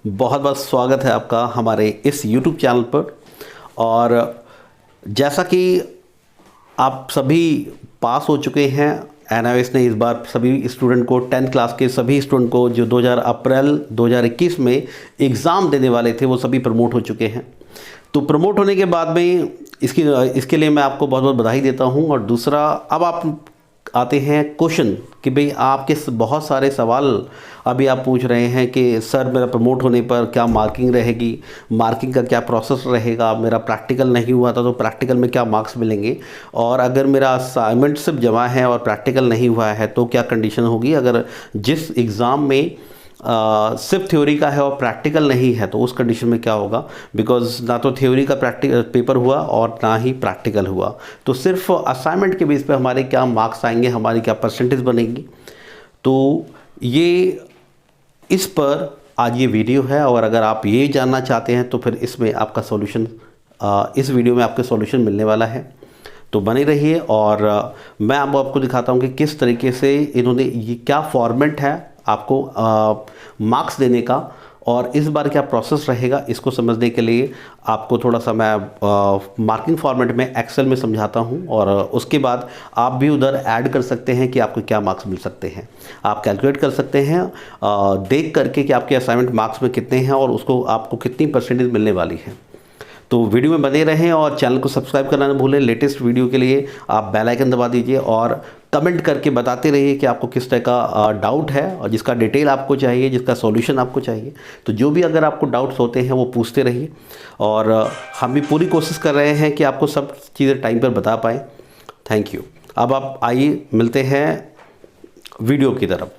बहुत बहुत स्वागत है आपका हमारे इस YouTube चैनल पर। और जैसा कि आप सभी पास हो चुके हैं, एनआईएस ने इस बार सभी स्टूडेंट को 10th क्लास के सभी स्टूडेंट को जो 2000 अप्रैल 2021 में एग्ज़ाम देने वाले थे वो सभी प्रमोट हो चुके हैं। तो प्रमोट होने के बाद में इसके लिए मैं आपको बहुत बहुत बधाई देता हूं। और दूसरा, अब आप आते हैं क्वेश्चन कि भाई आपके बहुत सारे सवाल अभी आप पूछ रहे हैं कि सर मेरा प्रमोट होने पर क्या मार्किंग रहेगी, मार्किंग का क्या प्रोसेस रहेगा, मेरा प्रैक्टिकल नहीं हुआ था तो प्रैक्टिकल में क्या मार्क्स मिलेंगे, और अगर मेरा असाइनमेंट सिर्फ जमा है और प्रैक्टिकल नहीं हुआ है तो क्या कंडीशन होगी, अगर जिस एग्ज़ाम में सिर्फ थ्योरी का है और प्रैक्टिकल नहीं है तो उस कंडीशन में क्या होगा। बिकॉज ना तो थ्योरी का प्रैक्टिकल पेपर हुआ और ना ही प्रैक्टिकल हुआ, तो सिर्फ असाइनमेंट के बेस पे हमारे क्या मार्क्स आएंगे, हमारी क्या परसेंटेज बनेगी। तो ये इस पर आज ये वीडियो है। और अगर आप ये जानना चाहते हैं तो फिर इसमें आपका सॉल्यूशन, इस वीडियो में आपके सॉल्यूशन मिलने वाला है, तो बने रहिए। और मैं आपको दिखाता हूँ कि किस तरीके से इन्होंने, ये क्या फॉर्मेट है आपको मार्क्स देने का और इस बार क्या प्रोसेस रहेगा। इसको समझने के लिए आपको थोड़ा सा मैं मार्किंग फॉर्मेट में एक्सेल में समझाता हूं, और उसके बाद आप भी उधर ऐड कर सकते हैं कि आपको क्या मार्क्स मिल सकते हैं। आप कैलकुलेट कर सकते हैं देख करके कि आपके असाइनमेंट मार्क्स में कितने हैं और उसको आपको कितनी परसेंटेज मिलने वाली है। तो वीडियो में बने रहें और चैनल को सब्सक्राइब करना ना भूलें। लेटेस्ट वीडियो के लिए आप बेल आइकन दबा दीजिए और कमेंट करके बताते रहिए कि आपको किस तरह का डाउट है और जिसका डिटेल आपको चाहिए, जिसका सॉल्यूशन आपको चाहिए। तो जो भी अगर आपको डाउट्स होते हैं वो पूछते रहिए, और हम भी पूरी कोशिश कर रहे हैं कि आपको सब चीज़ें टाइम पर बता पाएँ। Thank you. अब आप आइए मिलते हैं वीडियो की तरफ,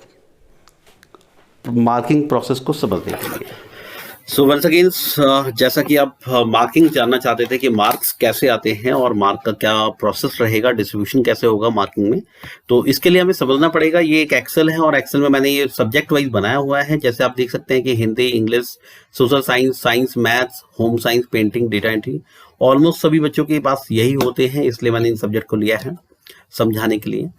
मार्किंग प्रोसेस को समझने के लिए। सो वंस अगेन, जैसा कि आप मार्किंग जानना चाहते थे कि मार्क्स कैसे आते हैं और मार्क का क्या प्रोसेस रहेगा, डिस्ट्रीब्यूशन कैसे होगा मार्किंग में, तो इसके लिए हमें समझना पड़ेगा। ये एक एक्सेल है और एक्सेल में मैंने ये सब्जेक्ट वाइज बनाया हुआ है। जैसे आप देख सकते हैं कि Hindi, English, social science, science, maths, home science, painting, data entry, almost सभी बच्चों के पास यही होते हैं, इसलिए मैंने इन सब्जेक्ट को लिया है समझाने के लिए।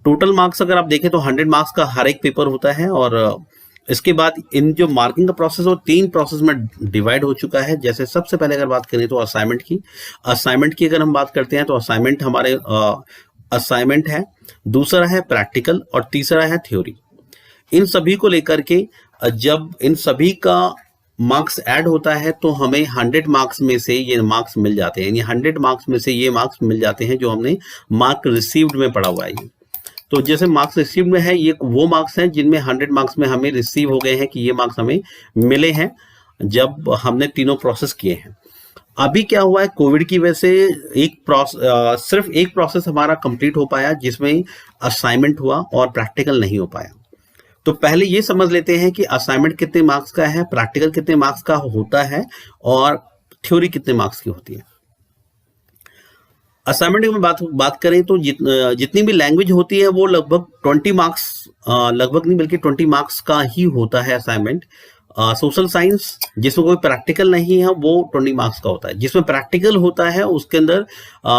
टोटल मार्क्स अगर आप देखें तो 100 मार्क्स का हर एक पेपर होता है। और इसके बाद इन जो मार्किंग का प्रोसेस वो 3 प्रोसेस में डिवाइड हो चुका है। जैसे सबसे पहले अगर बात करें तो असाइनमेंट की अगर हम बात करते हैं तो असाइनमेंट हमारे असाइनमेंट है, दूसरा है प्रैक्टिकल और तीसरा है थ्योरी। इन सभी को लेकर के जब इन सभी का मार्क्स ऐड होता है तो हमें 100 मार्क्स में से ये मार्क्स मिल जाते हैं, यानी 100 मार्क्स में से ये मार्क्स मिल जाते हैं जो हमने मार्क रिसीव्ड में पढ़ा हुआ है। तो जैसे मार्क्स रिसीव में है, ये वो मार्क्स हैं जिनमें 100 मार्क्स में हमें रिसीव हो गए हैं कि ये मार्क्स हमें मिले हैं जब हमने तीनों प्रोसेस किए हैं। अभी क्या हुआ है, कोविड की वजह से सिर्फ एक प्रोसेस हमारा कंप्लीट हो पाया जिसमें असाइनमेंट हुआ और प्रैक्टिकल नहीं हो पाया। तो पहले ये समझ लेते हैं कि असाइनमेंट कितने मार्क्स का है, प्रैक्टिकल कितने मार्क्स का होता है और थ्योरी कितने मार्क्स की होती है। असाइनमेंट में बात करें तो जितनी भी लैंग्वेज होती है वो लगभग 20 मार्क्स, लगभग नहीं बल्कि 20 मार्क्स का ही होता है असाइनमेंट। सोशल साइंस जिसमें कोई प्रैक्टिकल नहीं है वो 20 मार्क्स का होता है। जिसमें प्रैक्टिकल होता है उसके अंदर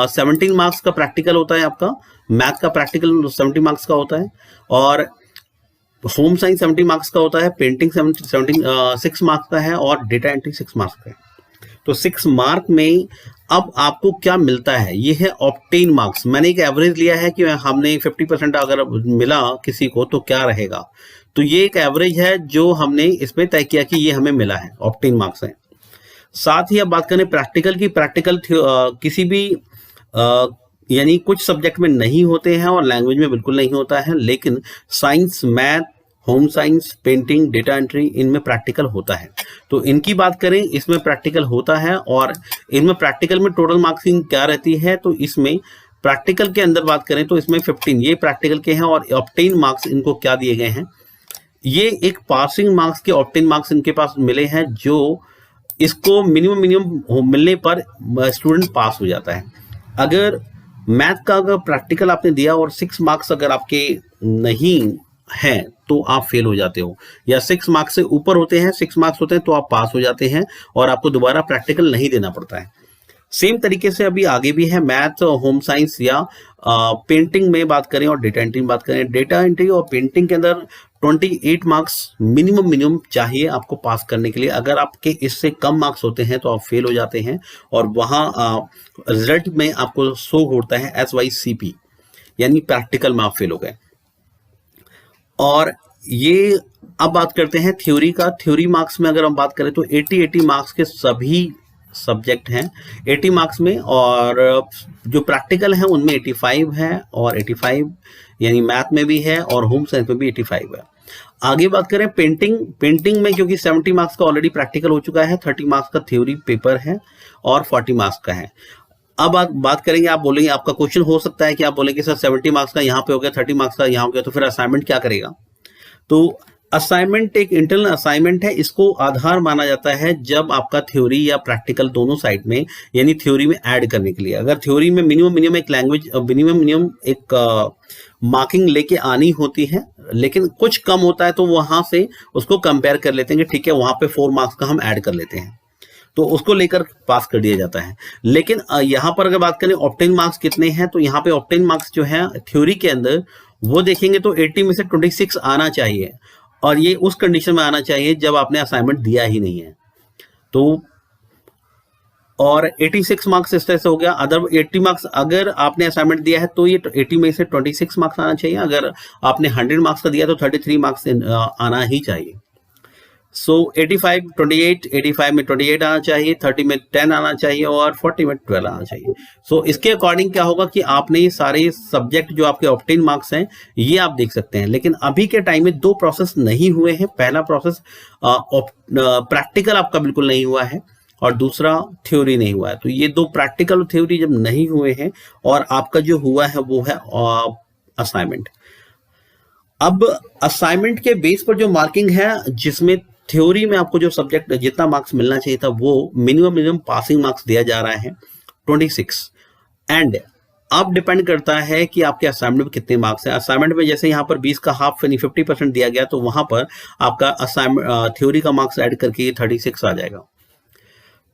17 मार्क्स का प्रैक्टिकल होता है। आपका मैथ का प्रैक्टिकल 70 मार्क्स का होता है, और होम साइंस 70 मार्क्स का होता है, पेंटिंग 6 मार्क्स का है, और डेटा एंट्री 6 मार्क्स का है। तो 6 मार्क में अब आपको क्या मिलता है, ये है ऑब्टेन मार्क्स। मैंने एक एवरेज लिया है कि हमने 50% अगर मिला किसी को तो क्या रहेगा, तो ये एक एवरेज है जो हमने इसमें तय किया कि ये हमें मिला है, ऑब्टेन मार्क्स है। साथ ही अब बात करें प्रैक्टिकल की, प्रैक्टिकल किसी भी यानी कुछ सब्जेक्ट में नहीं होते हैं और लैंग्वेज में बिल्कुल नहीं होता है, लेकिन science, math, home science, painting, data entry, इनमें प्रैक्टिकल होता है। तो इनकी बात करें, इसमें प्रैक्टिकल होता है और इनमें प्रैक्टिकल में टोटल मार्क्सिंग क्या रहती है, तो इसमें प्रैक्टिकल के अंदर बात करें तो इसमें 15 ये प्रैक्टिकल के हैं और ऑब्टेन मार्क्स इनको क्या दिए गए हैं, ये एक पासिंग मार्क्स के ऑब्टेन मार्क्स इनके पास मिले हैं, जो इसको मिनिमम मिलने पर स्टूडेंट पास हो जाता है। अगर मैथ का अगर प्रैक्टिकल आपने दिया और 6 मार्क्स अगर आपके नहीं हैं तो आप फेल हो जाते हो, या 6 मार्क्स से ऊपर होते हैं, 6 मार्क्स होते हैं तो आप पास हो जाते हैं और आपको दोबारा प्रैक्टिकल नहीं देना पड़ता है। सेम तरीके से अभी आगे भी है मैथ, होम साइंस या पेंटिंग में बात करें और डेटा एंट्री में बात करें। डेटा एंट्री और पेंटिंग के अंदर 28 मार्क्स मिनिमम चाहिए आपको पास करने के लिए। अगर आपके इससे कम मार्क्स होते हैं तो आप फेल हो जाते हैं, और वहाँ रिजल्ट में आपको शो होता है SYCP, यानी प्रैक्टिकल में आप फेल हो गए। और ये अब बात करते हैं थ्योरी का। थ्योरी मार्क्स में अगर हम बात करें तो 80 मार्क्स के सभी सब्जेक्ट हैं 80 मार्क्स में, और जो प्रैक्टिकल है उनमें 85 है, और 85 यानी मैथ में भी है और होम साइंस में भी 85 है। आगे बात करें पेंटिंग में, क्योंकि 70 मार्क्स का ऑलरेडी प्रैक्टिकल हो चुका है, 30 मार्क्स का थ्योरी पेपर है और 40 मार्क्स का है। अब आप बात करेंगे, आप बोलेंगे, आपका क्वेश्चन हो सकता है कि आप बोलेंगे सर 70 मार्क्स का यहाँ पे हो गया, 30 मार्क्स का यहाँ हो गया, तो फिर असाइनमेंट क्या करेगा? तो असाइनमेंट एक इंटरनल असाइनमेंट है, इसको आधार माना जाता है जब आपका थ्योरी या प्रैक्टिकल दोनों साइड में, यानी थ्योरी में ऐड करने के लिए। अगर थ्योरी में मिनिमम एक लैंग्वेज मिनिमम एक मार्किंग लेके आनी होती है, लेकिन कुछ कम होता है तो वहां से उसको कंपेयर कर लेते हैं कि ठीक है वहां पे 4 मार्क्स का हम ऐड कर लेते हैं, तो उसको लेकर पास कर दिया जाता है। लेकिन यहाँ पर अगर बात करें ऑब्टेन मार्क्स कितने हैं, तो यहाँ पे ऑब्टेन मार्क्स जो है थ्योरी के अंदर वो देखेंगे तो 80 में से 26 आना चाहिए, और ये उस कंडीशन में आना चाहिए जब आपने असाइनमेंट दिया ही नहीं है। तो और 86 मार्क्स इस तरह से हो गया। अदर 80 मार्क्स अगर आपने असाइनमेंट दिया है तो ये 80 में से 26 मार्क्स आना चाहिए। अगर आपने 100 मार्क्स का दिया तो 33 मार्क्स आना ही चाहिए। सो 85 28, 85 में 28 आना चाहिए, 30 में 10 आना चाहिए और 40 में 12 आना चाहिए। सो इसके अकॉर्डिंग क्या होगा कि आपने ये सारे सब्जेक्ट जो आपके ऑब्टेन मार्क्स हैं ये आप देख सकते हैं। लेकिन अभी के टाइम में 2 प्रोसेस नहीं हुए हैं। पहला प्रोसेस प्रैक्टिकल आपका बिल्कुल नहीं हुआ है, और दूसरा थ्योरी नहीं हुआ है। तो ये 2 प्रैक्टिकल और थ्योरी जब नहीं हुए हैं और आपका जो हुआ है वो है असाइनमेंट। अब असाइनमेंट के बेस पर जो मार्किंग है, जिसमें थ्योरी में आपको जो सब्जेक्ट जितना मार्क्स मिलना चाहिए था वो मिनिमम पासिंग मार्क्स दिया जा रहा है 26, एंड अब डिपेंड करता है कि आपके असाइनमेंट में कितने मार्क्स हैं। असाइनमेंट में जैसे यहाँ पर 20 का हाफ यानी 50% दिया गया, तो वहां पर आपका असाइनमेंट थ्योरी का मार्क्स ऐड करके 36 आ जाएगा,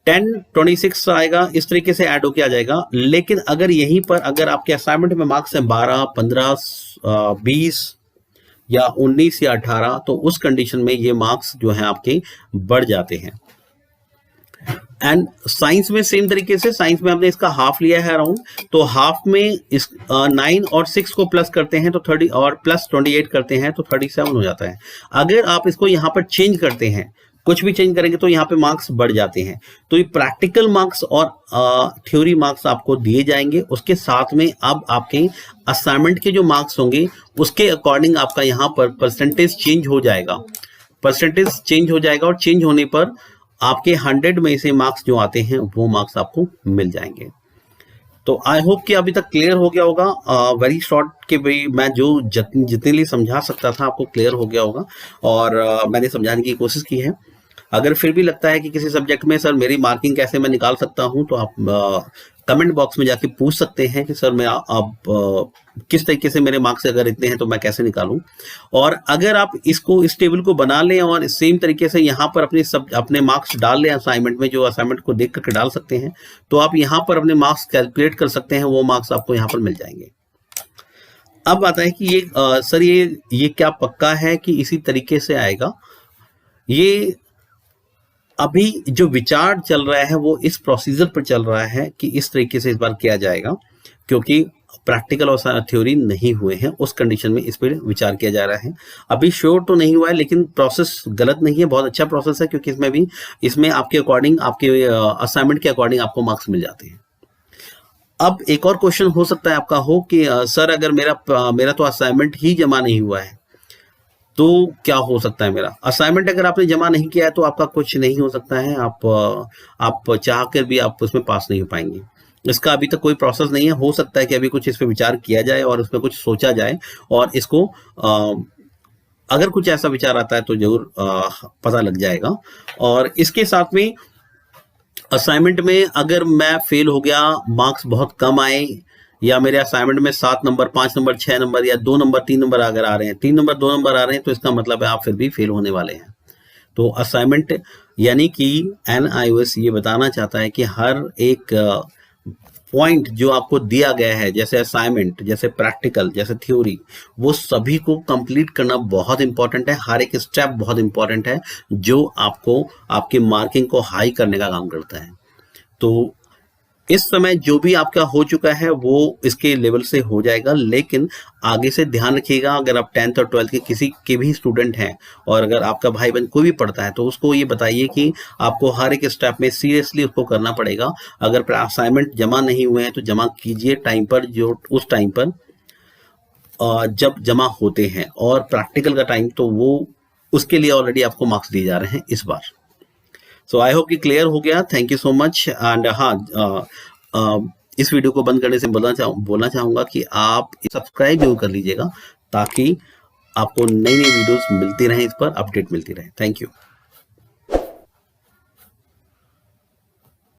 10 26 आएगा, इस तरीके से ऐड होके आ जाएगा। लेकिन अगर यहीं पर अगर आपके असाइनमेंट में मार्क्स हैं 12, 15, 20 या 19 या 18, तो उस कंडीशन में ये मार्क्स जो है आपके बढ़ जाते हैं। एंड साइंस में सेम तरीके से, साइंस में हमने इसका हाफ लिया है अराउंड, तो हाफ में इस 9 और 6 को प्लस करते हैं तो 30 और प्लस 28 करते हैं तो 37 हो जाता है। अगर आप इसको यहाँ पर चेंज करते हैं, कुछ भी चेंज करेंगे तो यहाँ पे मार्क्स बढ़ जाते हैं। तो ये प्रैक्टिकल मार्क्स और थ्योरी मार्क्स आपको दिए जाएंगे। उसके साथ में अब आपके असाइनमेंट के जो मार्क्स होंगे उसके अकॉर्डिंग आपका यहाँ पर परसेंटेज चेंज हो जाएगा, और चेंज होने पर आपके 100 में से मार्क्स जो आते हैं वो मार्क्स आपको मिल जाएंगे। तो आई होप कि अभी तक क्लियर हो गया होगा। वेरी शॉर्ट के भाई मैं जो जितने लिए समझा सकता था आपको क्लियर हो गया होगा, और मैंने समझाने की कोशिश की है। अगर फिर भी लगता है कि किसी सब्जेक्ट में सर मेरी मार्किंग कैसे मैं निकाल सकता हूं, तो आप कमेंट बॉक्स में जाके पूछ सकते हैं कि सर मैं अब किस तरीके से मेरे मार्क्स अगर इतने हैं तो मैं कैसे निकालूं। और अगर आप इसको इस टेबल को बना लें और सेम तरीके से यहाँ पर अपने मार्क्स डाल लें असाइनमेंट में, जो असाइनमेंट को देख करके डाल सकते हैं, तो आप यहाँ पर अपने मार्क्स कैलकुलेट कर सकते हैं, वो मार्क्स आपको यहाँ पर मिल जाएंगे। अब आता है कि ये सर ये क्या पक्का है कि इसी तरीके से आएगा? ये अभी जो विचार चल रहा है वो इस प्रोसीजर पर चल रहा है कि इस तरीके से इस बार किया जाएगा, क्योंकि प्रैक्टिकल और थ्योरी नहीं हुए हैं, उस कंडीशन में इस पर विचार किया जा रहा है। अभी श्योर तो नहीं हुआ है, लेकिन प्रोसेस गलत नहीं है, बहुत अच्छा प्रोसेस है, क्योंकि इसमें आपके अकॉर्डिंग, आपके असाइनमेंट के अकॉर्डिंग आपको मार्क्स मिल जाते हैं। अब एक और क्वेश्चन हो सकता है आपका हो कि सर अगर मेरा तो असाइनमेंट ही जमा नहीं हुआ है तो क्या हो सकता है? मेरा असाइनमेंट अगर आपने जमा नहीं किया है तो आपका कुछ नहीं हो सकता है, आप चाह कर भी आप उसमें पास नहीं हो पाएंगे। इसका अभी तक कोई प्रोसेस नहीं है। हो सकता है कि अभी कुछ इस पे विचार किया जाए और उस पर कुछ सोचा जाए, और इसको अगर कुछ ऐसा विचार आता है तो जरूर पता लग जाएगा। और इसके साथ में असाइनमेंट में अगर मैं फेल हो गया, मार्क्स बहुत कम आए, या मेरे असाइनमेंट में 7 नंबर, 5 नंबर, 6 नंबर या 2 नंबर, 3 नंबर अगर आ रहे हैं, 3 नंबर, 2 नंबर आ रहे हैं, तो इसका मतलब है आप फिर भी फेल होने वाले हैं। तो असाइनमेंट यानी कि NIOS ये बताना चाहता है कि हर एक पॉइंट जो आपको दिया गया है, जैसे असाइनमेंट, जैसे प्रैक्टिकल, जैसे थ्योरी, वो सभी को कंप्लीट करना बहुत इंपॉर्टेंट है। हर एक स्टेप बहुत इंपॉर्टेंट है जो आपको आपकी मार्किंग को हाई करने का काम करता है। तो इस समय जो भी आपका हो चुका है वो इसके लेवल से हो जाएगा, लेकिन आगे से ध्यान रखिएगा, अगर आप 10th और 12th के किसी के भी स्टूडेंट हैं और अगर आपका भाई बहन कोई भी पढ़ता है तो उसको ये बताइए कि आपको हर एक स्टेप में सीरियसली उसको करना पड़ेगा। अगर असाइनमेंट जमा नहीं हुए हैं तो जमा कीजिए टाइम पर, जो उस टाइम पर जब जमा होते हैं, और प्रैक्टिकल का टाइम तो वो उसके लिए ऑलरेडी आपको मार्क्स दिए जा रहे हैं इस बार। सो आई होप कि क्लियर हो गया। Thank you so much. And हाँ, इस वीडियो को बंद करने से बोलना चाहूँगा कि आप सब्सक्राइब जरूर कर लीजिएगा ताकि आपको नई नई वीडियोस मिलती रहें, इस पर अपडेट मिलती रहे। Thank you.